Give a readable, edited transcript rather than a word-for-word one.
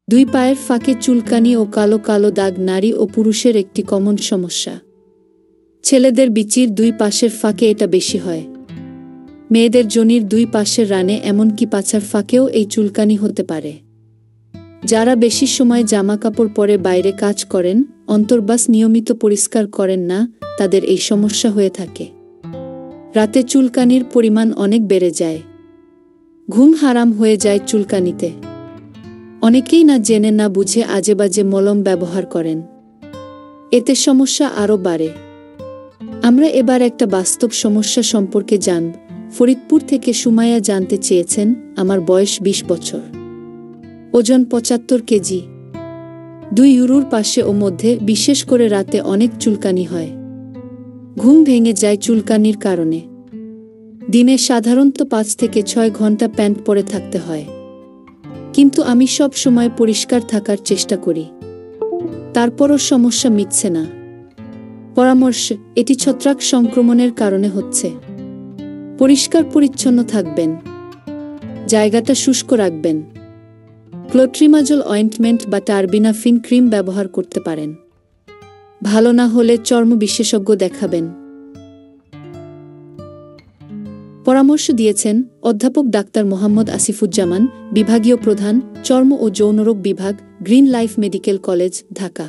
দুই পায়ের ফাঁকে চুলকানি ও কালো কালো দাগ নারী ও পুরুষের একটি কমন সমস্যা। ছেলেদের বিচির দুই পাশের ফাঁকে এটা বেশি হয়। মেয়েদের যোনির দুই পাশের রানে এমনকি পাছার ফাঁকেও এই চুলকানি হতে পারে। যারা বেশি সময় জামাকাপড় পরে বাইরে কাজ করেন, অন্তর্বাস নিয়মিত পরিষ্কার করেন না, তাদের এই সমস্যা হয়ে থাকে। রাতে চুলকানির পরিমাণ অনেক বেড়ে যায়। ঘুম হারাম হয়ে যায় চুলকানিতে। অনেকেই না জেনে না বুঝে আজেবাজে মলম ব্যবহার করেন। এতে সমস্যা আরও বাড়ে। আমরা এবার একটা বাস্তব সমস্যা সম্পর্কে জানব। ফরিদপুর থেকে সুমাইয়া জানতে চেয়েছেন, আমার বয়স 20 বছর, ওজন 75 কেজি, 2 ইউরোর পাশে ও মধ্যে, বিশেষ করে রাতে অনেক চুলকানি হয়। ঘুম ভেঙে যায় চুলকানির কারণে। দিনে সাধারণত 5 থেকে 6 ঘন্টা প্যান্ট পরে থাকতে হয়। কিন্তু আমি সব সময় পরিষ্কার থাকার চেষ্টা করি, তারপরও সমস্যা মিটছে না। পরামর্শ: এটি ছত্রাক সংক্রমণের কারণে হচ্ছে। পরিষ্কার পরিচ্ছন্ন থাকবেন, জায়গাটা শুষ্ক রাখবেন। ক্লোট্রিমাজল অয়েন্টমেন্ট বা টার্বিনাফিন ক্রিম ব্যবহার করতে পারেন। ভালো না হলে চর্ম বিশেষজ্ঞ দেখাবেন। পরামর্শ দিয়েছেন অধ্যাপক ডাক্তার মোহাম্মদ আসিফুজ্জামান, বিভাগীয় প্রধান, চর্ম ও যৌনরোগ বিভাগ, green life medical college, Dhaka.